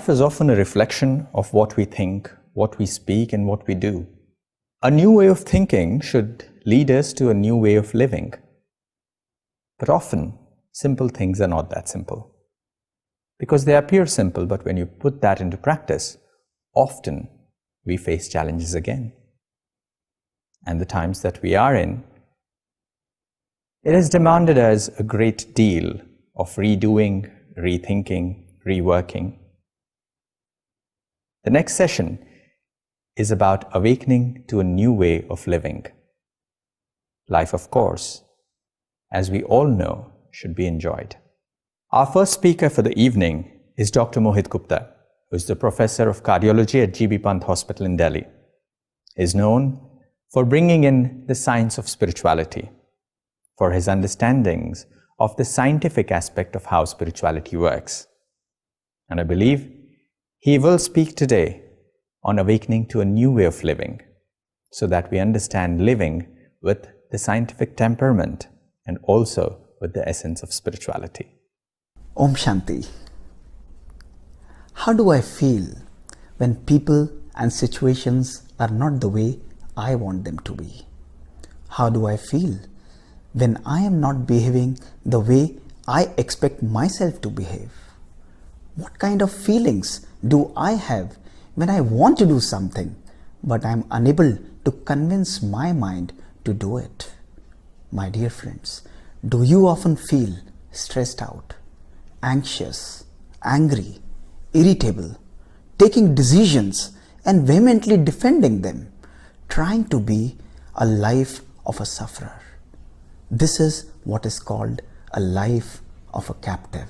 Life is often a reflection of what we think, what we speak, and what we do. A new way of thinking should lead us to a new way of living. But often, simple things are not that simple. Because they appear simple, but when you put that into practice, often we face challenges again. And the times that we are in, it has demanded us a great deal of redoing, rethinking, reworking. The next session is about awakening to a new way of living. Life, of course, as we all know, should be enjoyed. Our first speaker for the evening is Dr. Mohit Gupta, who is the Professor of Cardiology at GB Pant Hospital in Delhi. He is known for bringing in the science of spirituality, for his understandings of the scientific aspect of how spirituality works. And I believe he will speak today on awakening to a new way of living, so that we understand living with the scientific temperament and also with the essence of spirituality. Om Shanti. How do I feel when people and situations are not the way I want them to be? How do I feel when I am not behaving the way I expect myself to behave? What kind of feelings do I have when I want to do something, but I am unable to convince my mind to do it? My dear friends, do you often feel stressed out, anxious, angry, irritable, taking decisions and vehemently defending them, trying to be a life of a sufferer? This is what is called a life of a captive.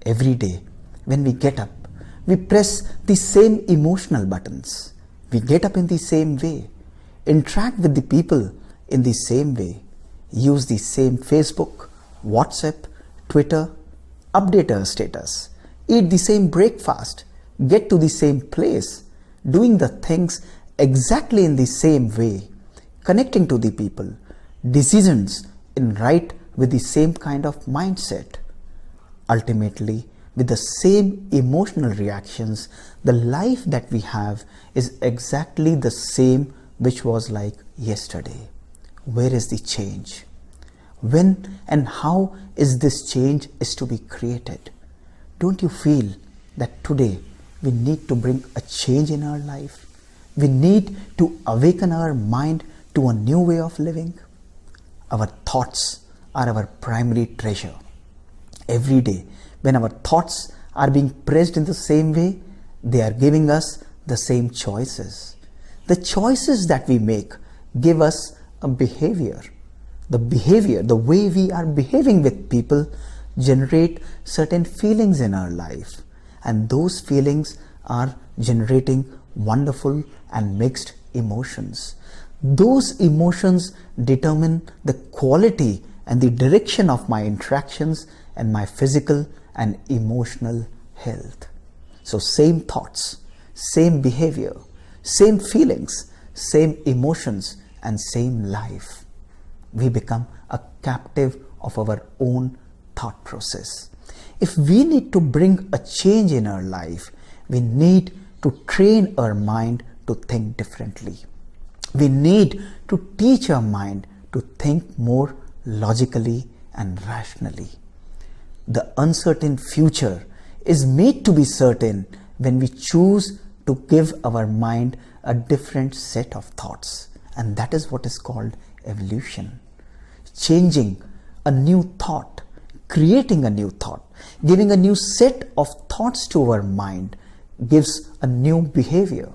Every day when we get up, we press the same emotional buttons. We get up in the same way, interact with the people in the same way, use the same Facebook, WhatsApp, Twitter, update our status, eat the same breakfast, get to the same place, doing the things exactly in the same way, connecting to the people, decisions in right with the same kind of mindset. Ultimately, with the same emotional reactions, the life that we have is exactly the same which was like yesterday. Where is the change? When and how is this change is to be created? Don't you feel that today we need to bring a change in our life? We need to awaken our mind to a new way of living. Our thoughts are our primary treasure. Every day, when our thoughts are being pressed in the same way, they are giving us the same choices. The choices that we make give us a behavior. The behavior, the way we are behaving with people, generate certain feelings in our life. And those feelings are generating wonderful and mixed emotions. Those emotions determine the quality and the direction of my interactions and my physical and emotional health. So same thoughts, same behavior, same feelings, same emotions, and same life. We become a captive of our own thought process. If we need to bring a change in our life, we need to train our mind to think differently. We need to teach our mind to think more logically and rationally. The uncertain future is made to be certain when we choose to give our mind a different set of thoughts. And that is what is called evolution. Changing a new thought, creating a new thought, giving a new set of thoughts to our mind gives a new behavior.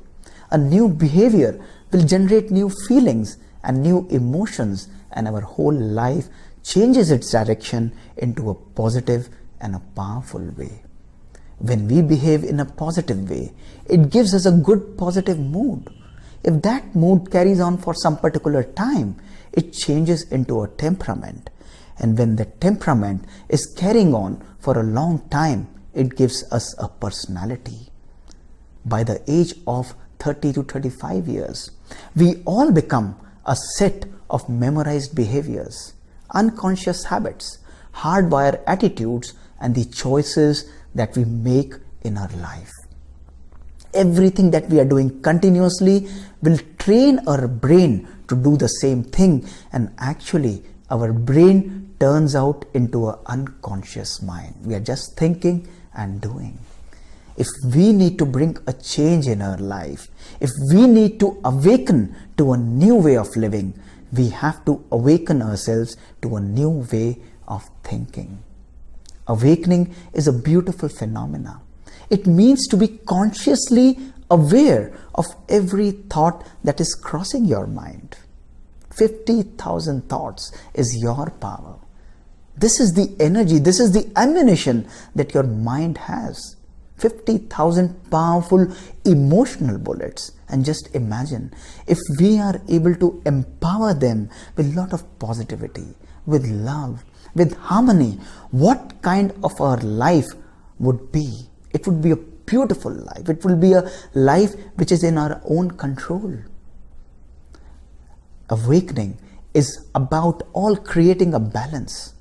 A new behavior will generate new feelings and new emotions, and our whole life changes its direction into a positive and a powerful way. When we behave in a positive way, it gives us a good positive mood. If that mood carries on for some particular time, it changes into a temperament. And when the temperament is carrying on for a long time, it gives us a personality. By the age of 30 to 35 years, we all become a set of memorized behaviors, unconscious habits, hardwired attitudes, and the choices that we make in our life. Everything that we are doing continuously will train our brain to do the same thing, and actually our brain turns out into an unconscious mind. We are just thinking and doing. If we need to bring a change in our life, if we need to awaken to a new way of living, we have to awaken ourselves to a new way of thinking. Awakening is a beautiful phenomena. It means to be consciously aware of every thought that is crossing your mind. 50,000 thoughts is your power. This is the energy, this is the ammunition that your mind has. 50,000 powerful emotional bullets. And just imagine if we are able to empower them with a lot of positivity, with love, with harmony, what kind of our life would be? It would be a beautiful life. It will be a life which is in our own control. Awakening is about all creating a balance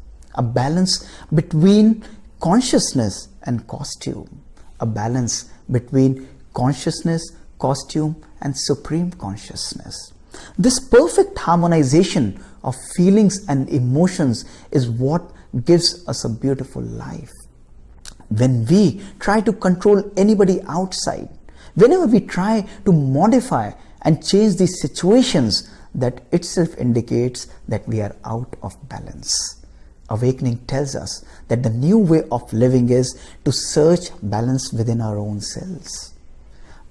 between consciousness and costume, a balance between consciousness, costume, and supreme consciousness. This perfect harmonization of feelings and emotions is what gives us a beautiful life. When we try to control anybody outside, whenever we try to modify and change these situations, that itself indicates that we are out of balance. Awakening tells us that the new way of living is to search balance within our own selves.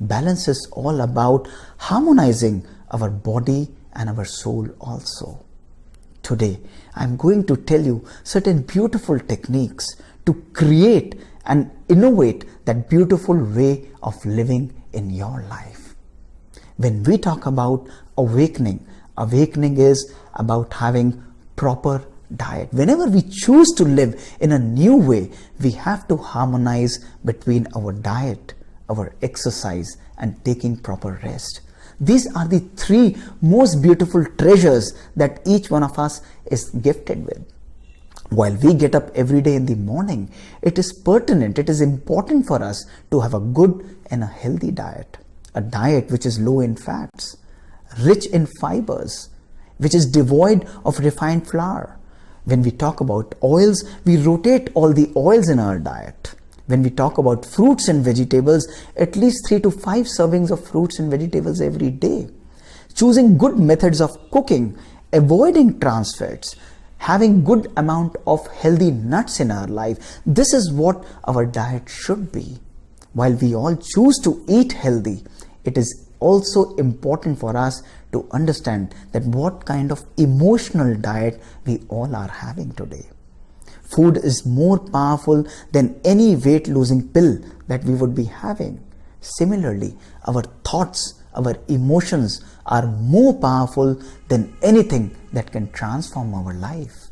Balance is all about harmonizing our body and our soul also. Today, I'm going to tell you certain beautiful techniques to create and innovate that beautiful way of living in your life. When we talk about awakening, awakening is about having proper diet. Whenever we choose to live in a new way, we have to harmonize between our diet, our exercise, and taking proper rest. These are the three most beautiful treasures that each one of us is gifted with. While we get up every day in the morning, it is pertinent, it is important for us to have a good and a healthy diet. A diet which is low in fats, rich in fibers, which is devoid of refined flour. When we talk about oils, we rotate all the oils in our diet. When we talk about fruits and vegetables, at least 3 to 5 servings of fruits and vegetables every day. Choosing good methods of cooking, avoiding trans fats, having good amount of healthy nuts in our life. This is what our diet should be. While we all choose to eat healthy, it is also important for us to understand that what kind of emotional diet we all are having today. Food is more powerful than any weight losing pill that we would be having. Similarly, our thoughts, our emotions are more powerful than anything that can transform our life.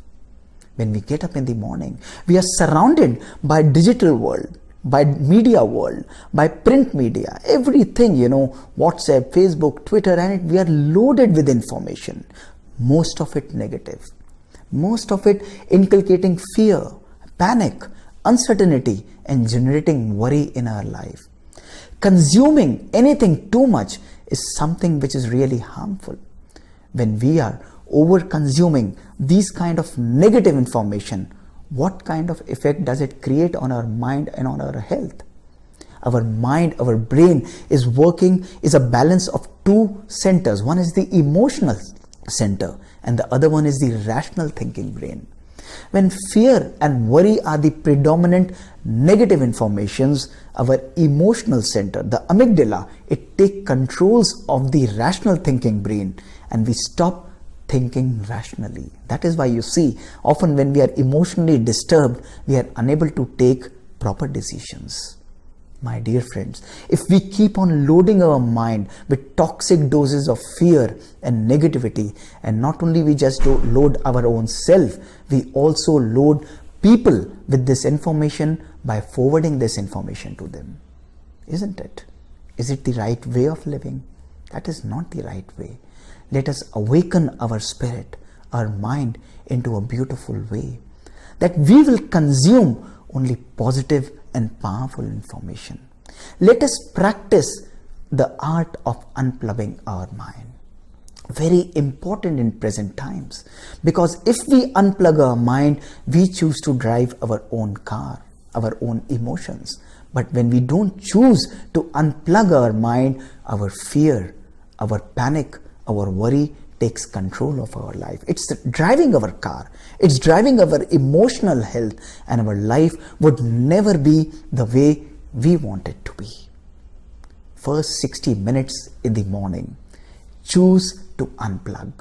When we get up in the morning, we are surrounded by digital world, by media world, by print media, everything, WhatsApp, Facebook, Twitter, and we are loaded with information. Most of it negative. Most of it inculcating fear, panic, uncertainty, and generating worry in our life. Consuming anything too much is something which is really harmful. When we are over consuming these kind of negative information, what kind of effect does it create on our mind and on our health? Our mind, our brain is a balance of two centers. One is the emotional center and the other one is the rational thinking brain. When fear and worry are the predominant negative informations, our emotional center, the amygdala, it takes controls of the rational thinking brain and we stop thinking rationally. That is why you see often when we are emotionally disturbed, we are unable to take proper decisions. My dear friends, if we keep on loading our mind with toxic doses of fear and negativity, and not only we just load our own self, we also load people with this information by forwarding this information to them. Isn't it? Is it the right way of living? That is not the right way. Let us awaken our spirit, our mind into a beautiful way, that we will consume only positive and powerful information. Let us practice the art of unplugging our mind. Very important in present times, because if we unplug our mind, we choose to drive our own car, our own emotions. But when we don't choose to unplug our mind, our fear, our panic, our worry takes control of our life. It's driving our car, it's driving our emotional health, and our life would never be the way we want it to be. First 60 minutes in the morning, choose to unplug.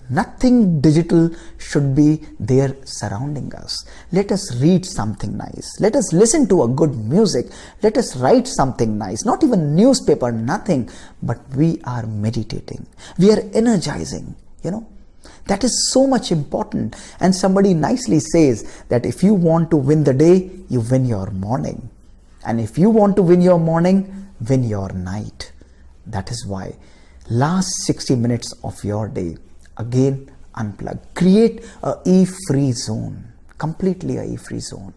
Nothing digital should be there surrounding us. Let us read something nice. Let us listen to a good music. Let us write something nice. Not even newspaper, nothing. But we are meditating. We are energizing, That is so much important. And somebody nicely says that if you want to win the day, you win your morning. And if you want to win your morning, win your night. That is why last 60 minutes of your day, again, unplug. Create a E-free zone, completely a E-free zone.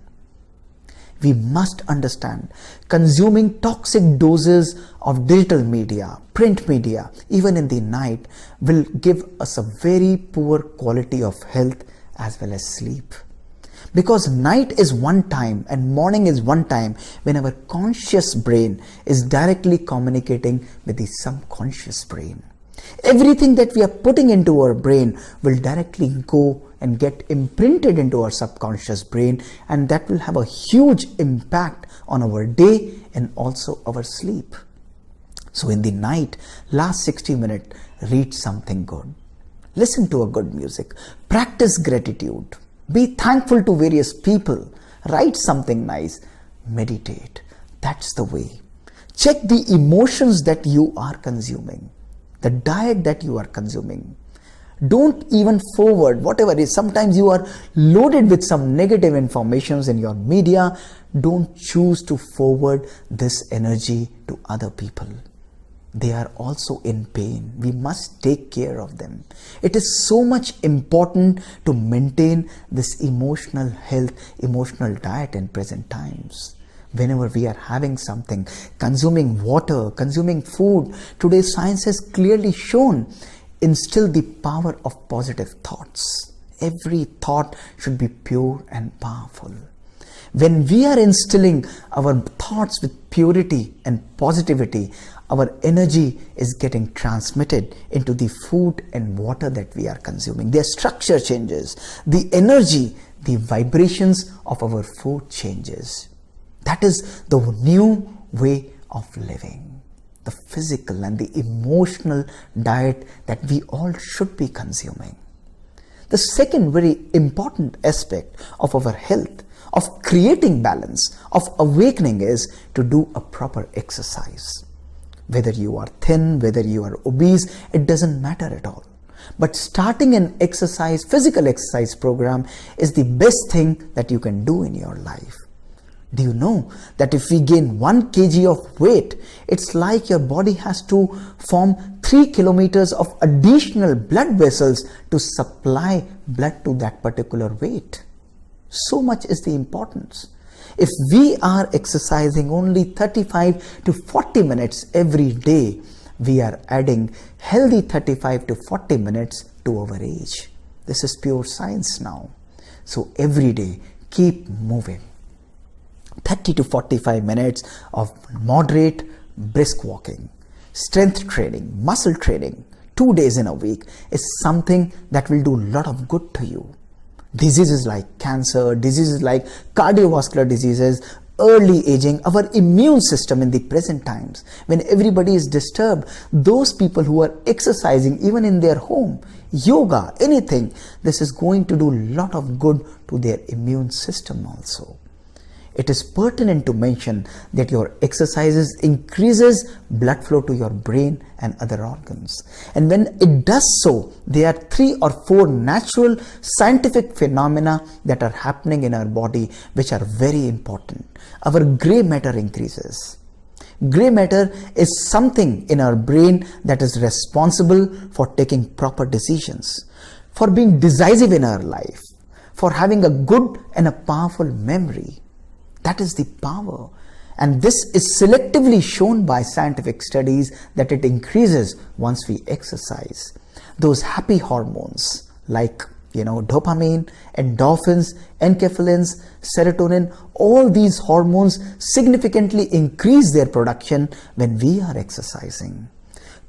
We must understand consuming toxic doses of digital media, print media, even in the night, will give us a very poor quality of health as well as sleep. Because night is one time and morning is one time when our conscious brain is directly communicating with the subconscious brain. Everything that we are putting into our brain will directly go and get imprinted into our subconscious brain, and that will have a huge impact on our day and also our sleep. So in the night, last 60 minutes, read something good. Listen to a good music. Practice gratitude. Be thankful to various people. Write something nice. Meditate. That's the way. Check the emotions that you are consuming. The diet that you are consuming. Don't even forward whatever it is. Sometimes you are loaded with some negative informations in your media. Don't choose to forward this energy to other people. They are also in pain. We must take care of them. It is so much important to maintain this emotional health, emotional diet in present times. Whenever we are having something, consuming water, consuming food, today's science has clearly shown, instill the power of positive thoughts. Every thought should be pure and powerful. When we are instilling our thoughts with purity and positivity, our energy is getting transmitted into the food and water that we are consuming. Their structure changes. The energy, the vibrations of our food changes. That is the new way of living. The physical and the emotional diet that we all should be consuming. The second very important aspect of our health, of creating balance, of awakening, is to do a proper exercise. Whether you are thin, whether you are obese, it doesn't matter at all. But starting an exercise, physical exercise program is the best thing that you can do in your life. Do you know that if we gain 1 kg of weight, it's like your body has to form 3 kilometers of additional blood vessels to supply blood to that particular weight. So much is the importance. If we are exercising only 35 to 40 minutes every day, we are adding healthy 35 to 40 minutes to our age. This is pure science now. So every day, keep moving. 30 to 45 minutes of moderate brisk walking, strength training, muscle training, 2 days in a week is something that will do a lot of good to you. Diseases like cancer, diseases like cardiovascular diseases, early aging, our immune system in the present times, when everybody is disturbed, those people who are exercising even in their home, yoga, anything, this is going to do a lot of good to their immune system also. It is pertinent to mention that your exercises increases blood flow to your brain and other organs. And when it does so, there are 3 or 4 natural scientific phenomena that are happening in our body which are very important. Our gray matter increases. Gray matter is something in our brain that is responsible for taking proper decisions, for being decisive in our life, for having a good and a powerful memory. That is the power. And this is selectively shown by scientific studies that it increases once we exercise. Those happy hormones like dopamine, endorphins, enkephalins, serotonin, all these hormones significantly increase their production when we are exercising.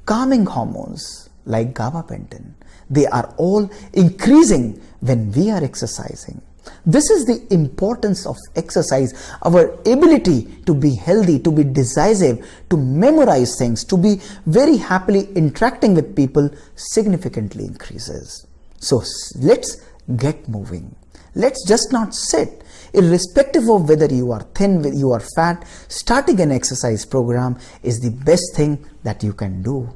Calming hormones like gabapentin, they are all increasing when we are exercising. This is the importance of exercise. Our ability to be healthy, to be decisive, to memorize things, to be very happily interacting with people significantly increases. So let's get moving. Let's just not sit. Irrespective of whether you are thin, whether you are fat, starting an exercise program is the best thing that you can do.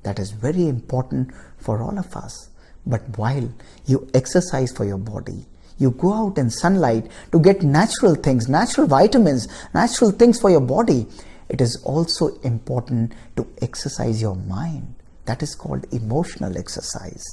That is very important for all of us. But while you exercise for your body, you go out in sunlight to get natural things, natural vitamins, natural things for your body, it is also important to exercise your mind. That is called emotional exercise.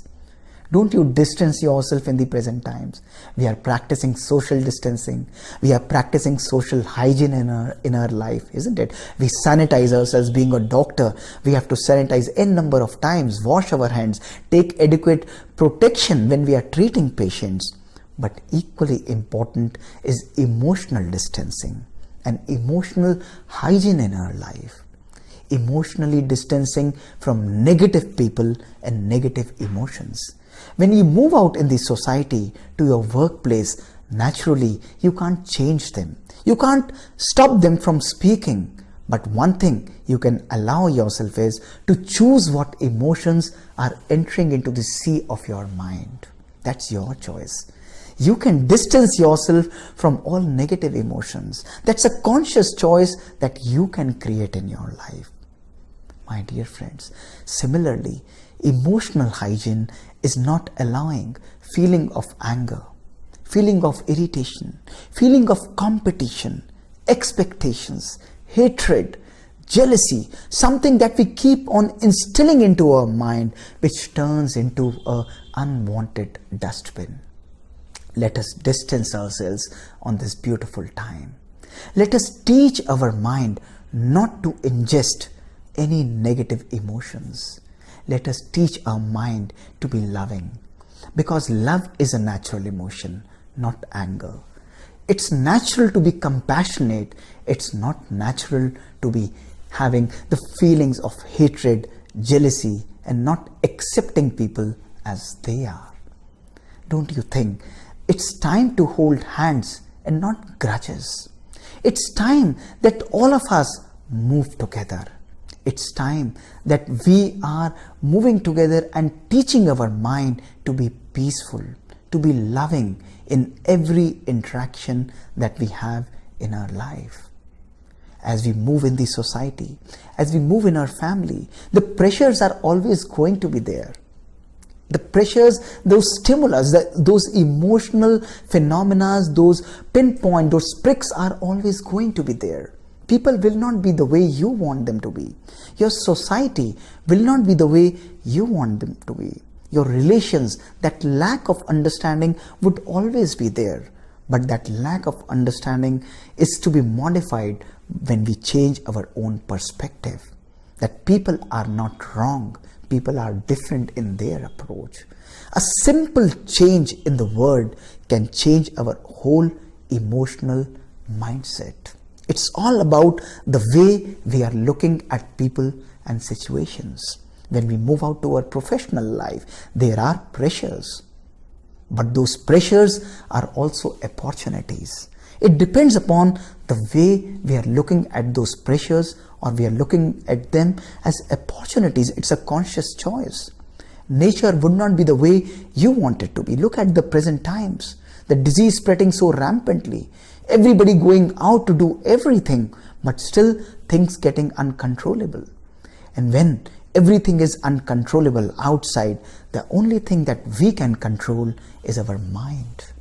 Don't you distance yourself in the present times. We are practicing social distancing. We are practicing social hygiene in our life, isn't it? We sanitize ourselves. Being a doctor, we have to sanitize n number of times, wash our hands, take adequate protection when we are treating patients. But equally important is emotional distancing and emotional hygiene in our life. Emotionally distancing from negative people and negative emotions. When you move out in the society to your workplace, naturally you can't change them. You can't stop them from speaking. But one thing you can allow yourself is to choose what emotions are entering into the sea of your mind. That's your choice. You can distance yourself from all negative emotions. That's a conscious choice that you can create in your life. My dear friends, similarly, emotional hygiene is not allowing feeling of anger, feeling of irritation, feeling of competition, expectations, hatred, jealousy, something that we keep on instilling into our mind, which turns into an unwanted dustbin. Let us distance ourselves on this beautiful time. Let us teach our mind not to ingest any negative emotions. Let us teach our mind to be loving, because love is a natural emotion, not anger. It's natural to be compassionate. It's not natural to be having the feelings of hatred, jealousy, and not accepting people as they are. Don't you think it's time to hold hands and not grudges? It's time that all of us move together. It's time that we are moving together and teaching our mind to be peaceful, to be loving in every interaction that we have in our life. As we move in the society, as we move in our family, the pressures are always going to be there. The pressures, those stimulus, those emotional phenomena, those pinpoint, those pricks are always going to be there. People will not be the way you want them to be. Your society will not be the way you want them to be. Your relations, that lack of understanding would always be there. But that lack of understanding is to be modified when we change our own perspective. That people are not wrong. People are different in their approach. A simple change in the word can change our whole emotional mindset. It's all about the way we are looking at people and situations. When we move out to our professional life, there are pressures. But those pressures are also opportunities. It depends upon the way we are looking at those pressures, or we are looking at them as opportunities. It's a conscious choice. Nature would not be the way you want it to be. Look at the present times. The disease spreading so rampantly. Everybody going out to do everything, but still things getting uncontrollable. And when everything is uncontrollable outside, the only thing that we can control is our mind.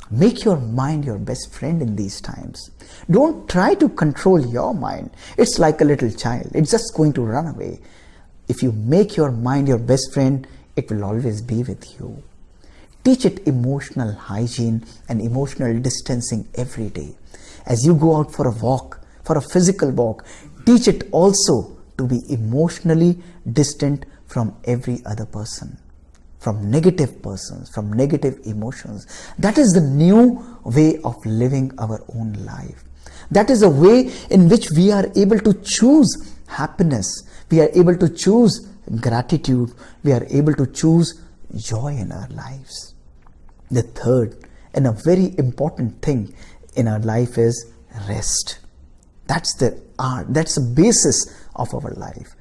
Make your mind your best friend in these times. Don't try to control your mind. It's like a little child. It's just going to run away. If you make your mind your best friend, it will always be with you. Teach it emotional hygiene and emotional distancing every day. As you go out for a walk, for a physical walk, teach it also to be emotionally distant from every other person, from negative persons, from negative emotions. That is the new way of living our own life. That is a way in which we are able to choose happiness. We are able to choose gratitude. We are able to choose joy in our lives. The third and a very important thing in our life is rest. That's the art, that's the basis of our life.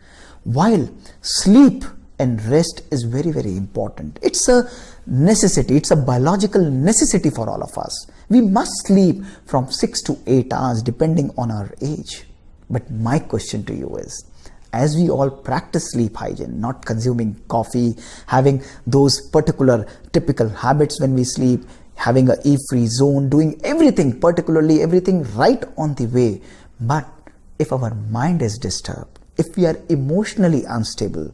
While sleep and rest is very, very important. It's a necessity, it's a biological necessity for all of us. We must sleep from 6 to 8 hours depending on our age. But my question to you is, as we all practice sleep hygiene, not consuming coffee, having those particular typical habits when we sleep, having a E-free zone, doing everything, particularly everything right on the way. But if our mind is disturbed, if we are emotionally unstable,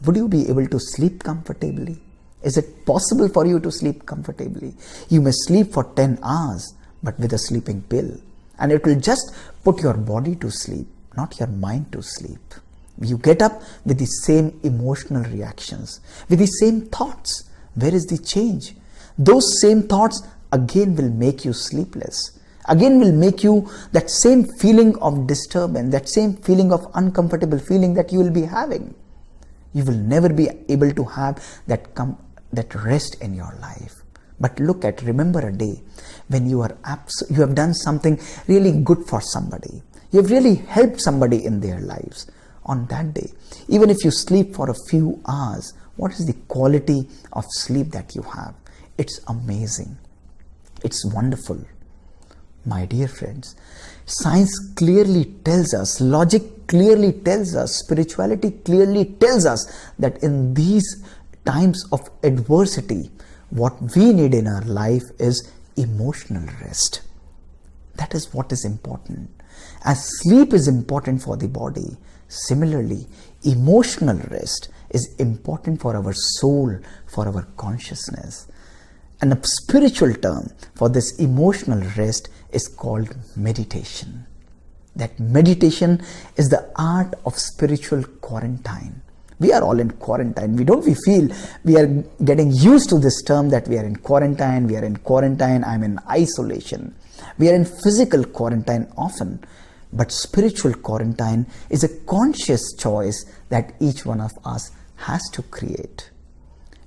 would you be able to sleep comfortably? Is it possible for you to sleep comfortably? You may sleep for 10 hours, but with a sleeping pill. And it will just put your body to sleep, not your mind to sleep. You get up with the same emotional reactions, with the same thoughts. Where is the change? Those same thoughts again will make you sleepless. Again will make you that same feeling of disturbance, that same feeling of uncomfortable feeling that you will be having. You will never be able to have that rest in your life. But remember a day when you have done something really good for somebody. You have really helped somebody in their lives. On that day, even if you sleep for a few hours, what is the quality of sleep that you have? It's amazing. It's wonderful. My dear friends, science clearly tells us, logic clearly tells us, spirituality clearly tells us that in these times of adversity, what we need in our life is emotional rest. That is what is important. As sleep is important for the body, similarly, emotional rest is important for our soul, for our consciousness. And a spiritual term for this emotional rest is called meditation. That meditation is the art of spiritual quarantine. We are all in quarantine. We feel we are getting used to this term that we are in quarantine, I'm in isolation. We are in physical quarantine often. But spiritual quarantine is a conscious choice that each one of us has to create.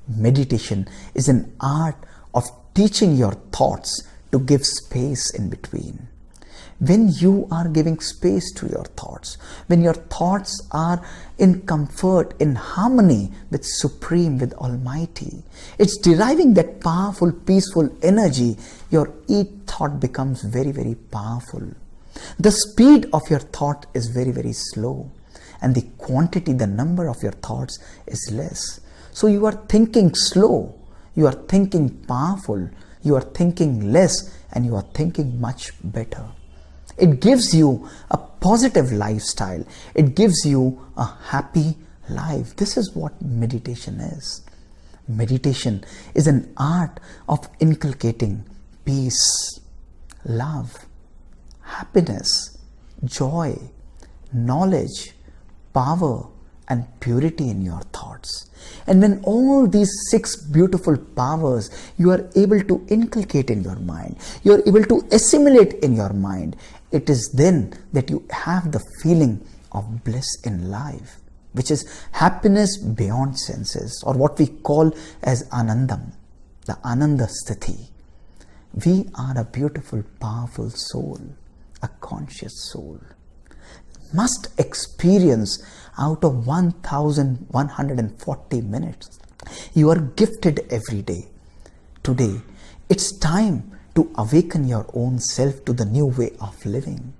Meditation is an art of teaching your thoughts to give space in between. When you are giving space to your thoughts, when your thoughts are in comfort, in harmony with Supreme, with Almighty, it's deriving that powerful, peaceful energy, your each thought becomes very, very powerful. The speed of your thought is very, very slow, and the quantity, the number of your thoughts is less. So you are thinking slow, you are thinking powerful, you are thinking less, and you are thinking much better. It gives you a positive lifestyle. It gives you a happy life. This is what meditation is. Meditation is an art of inculcating peace, love, happiness, joy, knowledge, power, and purity in your thoughts. And when all these 6 beautiful powers you are able to inculcate in your mind, you are able to assimilate in your mind, it is then that you have the feeling of bliss in life, which is happiness beyond senses, or what we call as Anandam, the Ananda Sthiti. We are a beautiful, powerful soul, a conscious soul. Must experience out of 1140 minutes. You are gifted every day. Today, it's time to awaken your own self to the new way of living.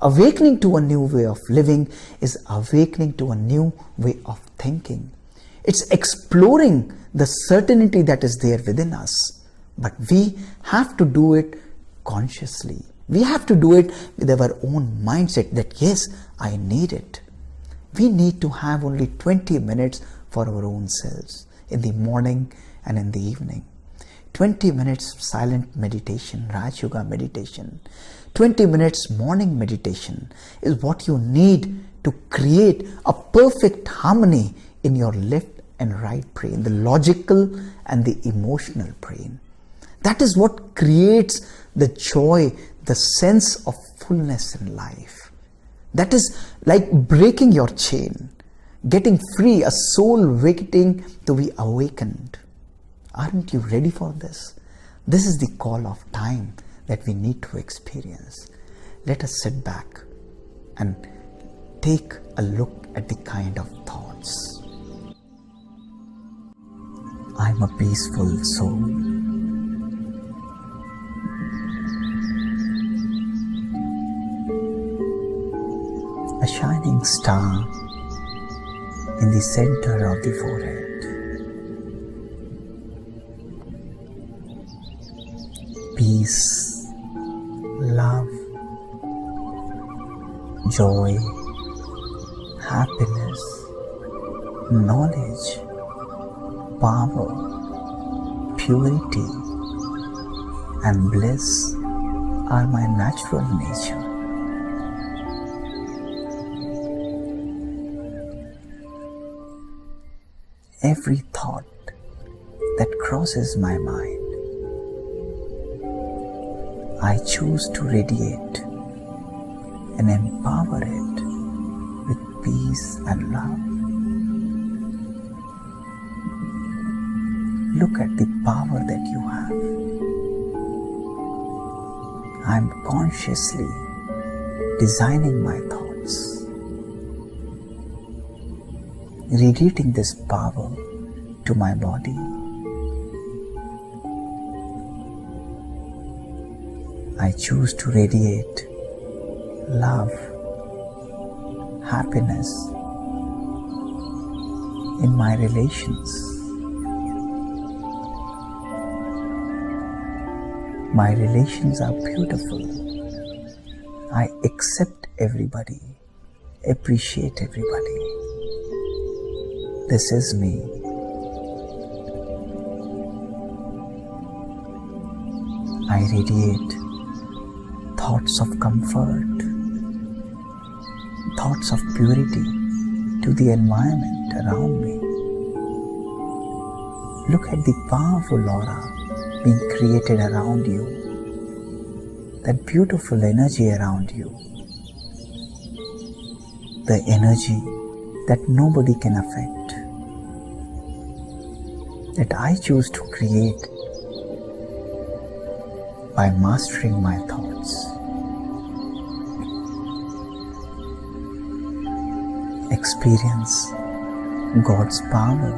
Awakening to a new way of living is awakening to a new way of thinking. It's exploring the certainty that is there within us. But we have to do it consciously. We have to do it with our own mindset that yes, I need it. We need to have only 20 minutes for our own selves in the morning and in the evening. 20 minutes silent meditation, Raj Yoga meditation. 20 minutes morning meditation is what you need to create a perfect harmony in your left and right brain, the logical and the emotional brain. That is what creates the joy, the sense of fullness in life. That is like breaking your chain, getting free, a soul waiting to be awakened. Aren't you ready for this? This is the call of time that we need to experience. Let us sit back and take a look at the kind of thoughts. I'm a peaceful soul. A shining star in the center of the forehead. Peace, love, joy, happiness, knowledge, power, purity, and bliss are my natural nature. Every thought that crosses my mind, I choose to radiate and empower it with peace and love. Look at the power that you have. I am consciously designing my thoughts, radiating this power to my body. I choose to radiate love, happiness in my relations. My relations are beautiful. I accept everybody, appreciate everybody. This is me. I radiate thoughts of comfort, thoughts of purity to the environment around me. Look at the powerful aura being created around you, that beautiful energy around you, the energy that nobody can affect, that I choose to create by mastering my thoughts. Experience God's power,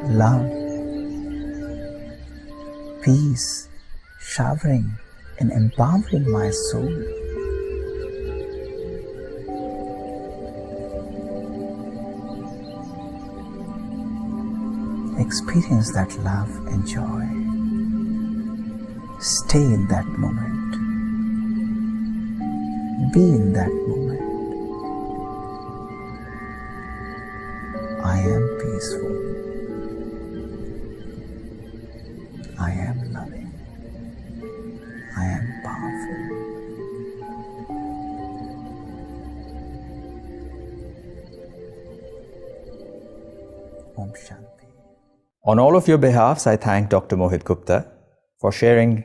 love, peace, showering and empowering my soul. Experience that love and joy. Stay in that moment. Be in that moment. I am peaceful. I am loving. I am powerful. Om Shanti. On all of your behalves, I thank Dr. Mohit Gupta for sharing